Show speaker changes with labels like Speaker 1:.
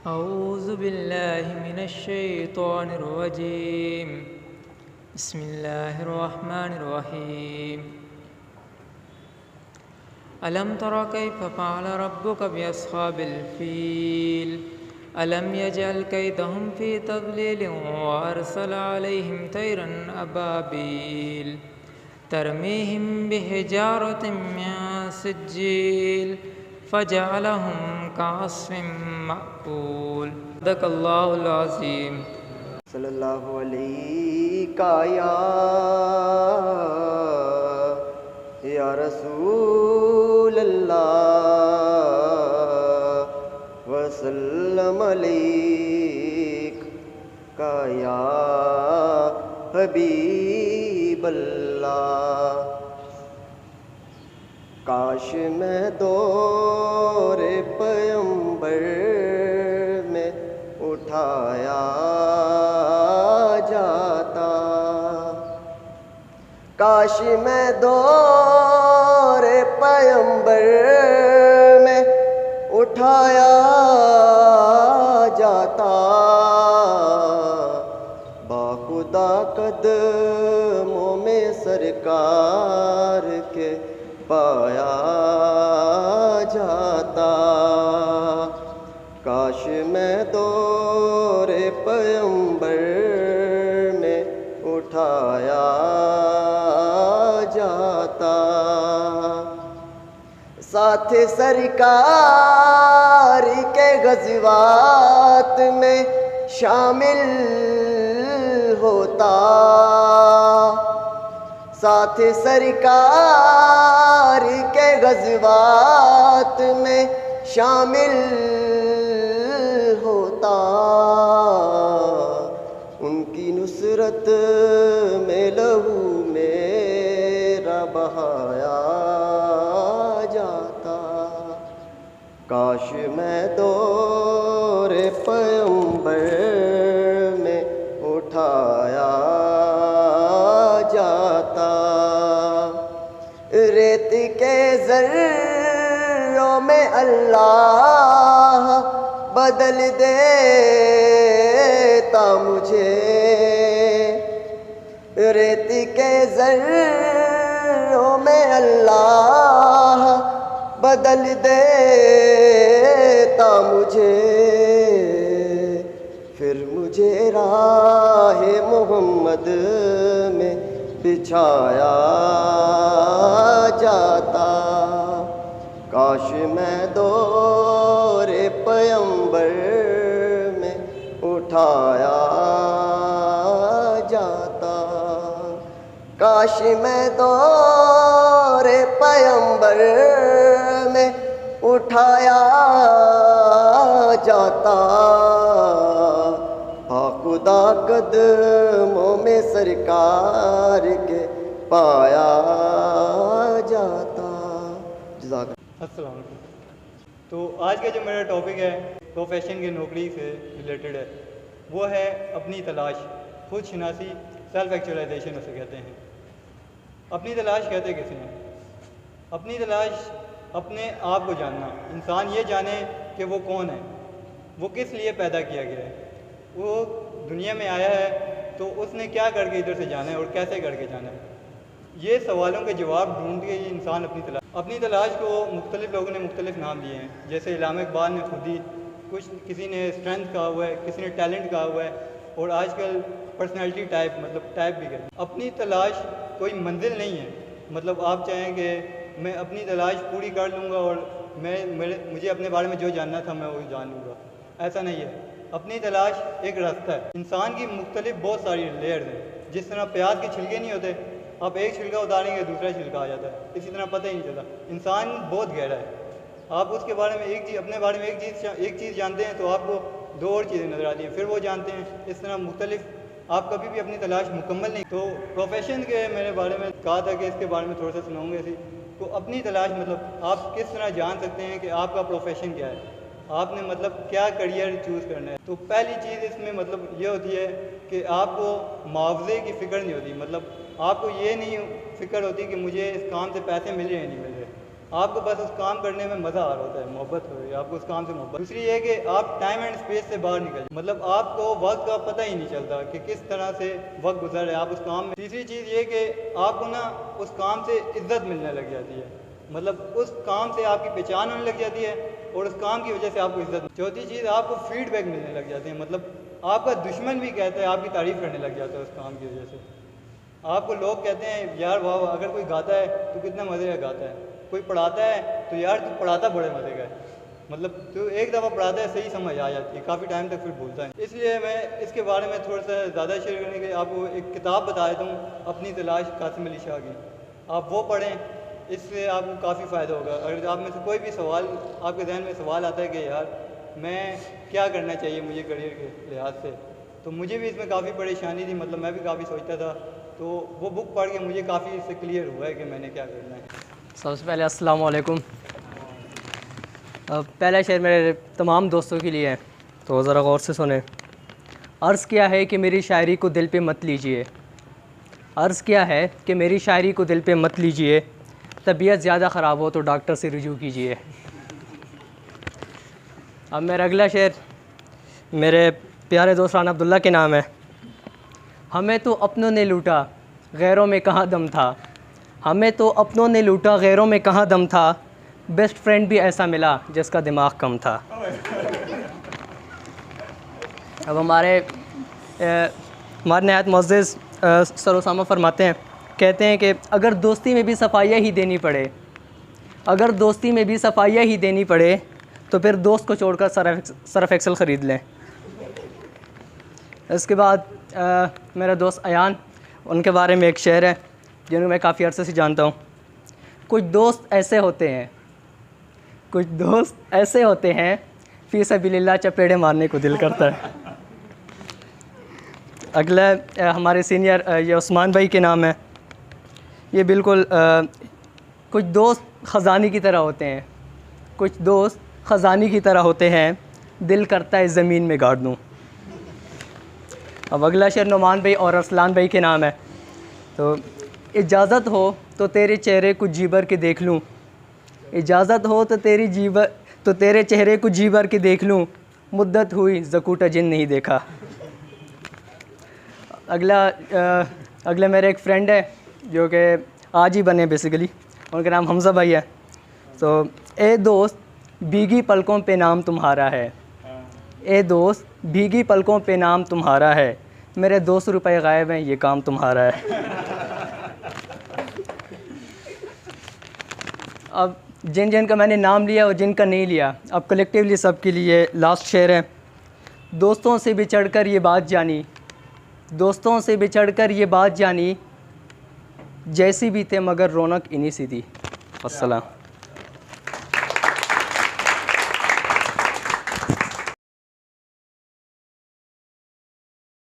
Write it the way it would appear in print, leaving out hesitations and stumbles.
Speaker 1: أعوذ بالله من الشيطان الرجيم بسم الله الرحمن الرحيم ألم تر كيف فعل ربك بأصحاب الفيل ألم يجعل كيدهم في تضليل وأرسل عليهم طيرا أبابيل ترميهم بحجارة من سجيل فجعلهم كعصف مأكول صدق الله العظيم
Speaker 2: صلی اللہ علیہ یا رسول اللہ وسلم علیک یا حبیب اللہ. کاش میں دور پیمبر میں اٹھایا جاتا، کاش میں دور پیمبر میں اٹھایا جاتا، باخدا قدموں میں سرکار کے پایا جاتا. کاش میں دور پیمبر میں اٹھایا جاتا، ساتھ سرکار کے غزوات میں شامل ہوتا، ساتھ سرکار کے غزوات میں شامل ہوتا، ان کی نصرت میں لہو میرا بہایا جاتا. کاش میں دور پیمبر میں اٹھایا جاتا. ریت کے ذروں میں اللہ بدل دیتا مجھے، ریت کے ذروں میں اللہ بدل دیتا مجھے، پھر مجھے راہ محمد میں بچھایا جاتا. کاش میں دور پیمبر میں اٹھایا جاتا، کاش میں دور پیمبر میں اٹھایا جاتا، خدا قدموں میں سرکار کے پایا جاتا. جزاک
Speaker 3: السلام علیکم. تو آج کا جو میرا ٹاپک ہے پروفیشن کی نوکری سے ریلیٹڈ ہے، وہ ہے اپنی تلاش، خود شناسی، سیلف ایکچولائزیشن اسے کہتے ہیں. اپنی تلاش کہتے کسے ہیں؟ اپنی تلاش اپنے آپ کو جاننا، انسان یہ جانے کہ وہ کون ہے، وہ کس لیے پیدا کیا گیا ہے، وہ دنیا میں آیا ہے تو اس نے کیا کر کے ادھر سے جانا ہے اور کیسے کر کے جانا ہے. یہ سوالوں کے جواب ڈھونڈ کے یہ انسان اپنی تلاش کو مختلف لوگوں نے مختلف نام دیے ہیں. جیسے علامہ اقبال نے خود ہی کسی نے اسٹرینتھ کہا ہوا ہے، کسی نے ٹیلنٹ کہا ہوا ہے، اور آج کل پرسنالٹی ٹائپ ٹائپ بھی کہتے ہیں. اپنی تلاش کوئی منزل نہیں ہے، مطلب آپ چاہیں کہ میں اپنی تلاش پوری کر لوں گا اور مجھے اپنے بارے میں جو جاننا تھا میں وہ جان لوں گا، ایسا نہیں ہے. اپنی تلاش ایک راستہ ہے. انسان کی مختلف بہت ساری لیئرز ہیں. جس طرح پیاز کے چھلکے نہیں ہوتے، آپ ایک چھلکا اتاریں گے دوسرا چھلکا آ جاتا ہے، اسی طرح پتہ ہی نہیں چلتا. انسان بہت گہرا ہے. آپ اس کے بارے میں اپنے بارے میں ایک چیز جانتے ہیں تو آپ کو دو اور چیزیں نظر آتی ہیں، پھر وہ جانتے ہیں. اس طرح مختلف آپ کبھی بھی اپنی تلاش مکمل نہیں. تو پروفیشن کے میرے بارے میں کہا تھا کہ اس کے بارے میں تھوڑا سا سناؤں گا اسی. تو اپنی تلاش مطلب آپ کس طرح جان سکتے ہیں کہ آپ کا پروفیشن کیا ہے، آپ نے مطلب کیا کریئر چوز کرنا ہے. تو پہلی چیز اس میں مطلب یہ ہوتی ہے کہ آپ کو معاوضے کی فکر نہیں ہوتی. مطلب آپ کو یہ نہیں فکر ہوتی کہ مجھے اس کام سے پیسے مل رہے ہیں نہیں مل رہے. آپ کو بس اس کام کرنے میں مزہ آ رہا ہوتا ہے، محبت ہو رہی ہے آپ کو اس کام سے محبت۔ دوسری یہ کہ آپ ٹائم اینڈ اسپیس سے باہر نکل جائیں، مطلب آپ کو وقت کا پتہ ہی نہیں چلتا کہ کس طرح سے وقت گزر رہا ہے آپ اس کام میں۔ تیسری چیز یہ کہ آپ کو نا اس کام سے عزت ملنے لگ جاتی ہے، مطلب اس کام سے آپ کی پہچان ہونے لگ جاتی ہے اور اس کام کی وجہ سے آپ کو عزت۔ چوتھی چیز آپ کو فیڈ بیک ملنے لگ جاتے ہیں، مطلب آپ کا دشمن بھی کہتا ہے، آپ کی تعریف کرنے لگ جاتا ہے اس کام کی وجہ سے۔ آپ کو لوگ کہتے ہیں یار واہ واہ، اگر کوئی گاتا ہے تو کتنا مزے کا گاتا ہے، کوئی پڑھاتا ہے تو یار تو پڑھاتا بڑے مزے کا ہے، مطلب تو ایک دفعہ پڑھاتا ہے صحیح سمجھ آ جاتی ہے، کافی ٹائم تک پھر بھولتا ہے۔ اس لیے میں اس کے بارے میں تھوڑا سا زیادہ شیئر کرنے کے آپ کو ایک کتاب بتا دیتا ہوں، اپنی تلاش، قاسم علی شاہ کی، آپ وہ پڑھیں، اس سے آپ کو کافی فائدہ ہوگا۔ اگر آپ میں سے کوئی بھی سوال، آپ کے ذہن میں سوال آتا ہے کہ یار میں کیا کرنا چاہیے مجھے کریئر کے لحاظ سے، تو مجھے بھی اس میں کافی پریشانی تھی، مطلب میں بھی کافی سوچتا تھا، تو وہ بک پڑھ کے مجھے کافی اس سے کلیئر ہوا ہے کہ میں نے کیا کرنا ہے۔
Speaker 4: سب سے پہلے السلام علیکم۔ پہلا شعر میرے تمام دوستوں کے لیے ہے، تو ذرا غور سے سنیں۔ عرض کیا ہے کہ میری شاعری کو دل پہ مت لیجئے، عرض کیا ہے کہ میری شاعری کو دل پہ مت لیجئے، طبیعت زیادہ خراب ہو تو ڈاکٹر سے رجوع کیجئے۔ اب میرا اگلا شعر میرے پیارے دوست رانا عبداللہ کے نام ہے۔ ہمیں تو اپنوں نے لوٹا، غیروں میں کہاں دم تھا، ہمیں تو اپنوں نے لوٹا، غیروں میں کہاں دم تھا، بیسٹ فرینڈ بھی ایسا ملا جس کا دماغ کم تھا۔ اب ہمارے نہایت معزز سر اسامہ فرماتے ہیں، کہتے ہیں کہ اگر دوستی میں بھی صفائیاں ہی دینی پڑے، اگر دوستی میں بھی صفائیاں ہی دینی پڑے تو پھر دوست کو چھوڑ کر سرف ایکسل خرید لیں۔ اس کے بعد میرا دوست ایان، ان کے بارے میں ایک شعر ہے جنہوں میں کافی عرصے سے جانتا ہوں۔ کچھ دوست ایسے ہوتے ہیں، کچھ دوست ایسے ہوتے ہیں، فی سبیل اللہ چپیڑے مارنے کو دل کرتا ہے۔ اگلا ہمارے سینئر یہ عثمان بھائی کے نام ہے۔ یہ بالکل کچھ دوست خزانے کی طرح ہوتے ہیں، کچھ دوست خزانے کی طرح ہوتے ہیں، دل کرتا ہے زمین میں گاڑ دوں۔ اب اگلا شعر نعمان بھائی اور ارسلان بھائی کے نام ہے۔ تو اجازت ہو تو تیرے چہرے کو جی بھر کے دیکھ لوں، اجازت ہو تو تیرے چہرے کو جی بھر کے دیکھ لوں، مدت ہوئی زکوٹا جن نہیں دیکھا۔ اگلا میرے ایک فرینڈ ہے جو کہ آج ہی بنے بیسیکلی، ان کا نام حمزہ بھائی ہے۔ تو اے دوست بھیگی پلکوں پہ نام تمہارا ہے، اے دوست بھیگی پلکوں پہ نام تمہارا ہے، میرے 200 روپے غائب ہیں یہ کام تمہارا ہے۔ اب جن کا میں نے نام لیا اور جن کا نہیں لیا، اب کلیکٹیولی سب کے لیے لاسٹ شعر ہے۔ دوستوں سے بچھڑ کر یہ بات جانی، دوستوں سے بچھڑ کر یہ بات جانی، جیسی بھی تھے مگر رونق انہی سی تھی۔ السلام۔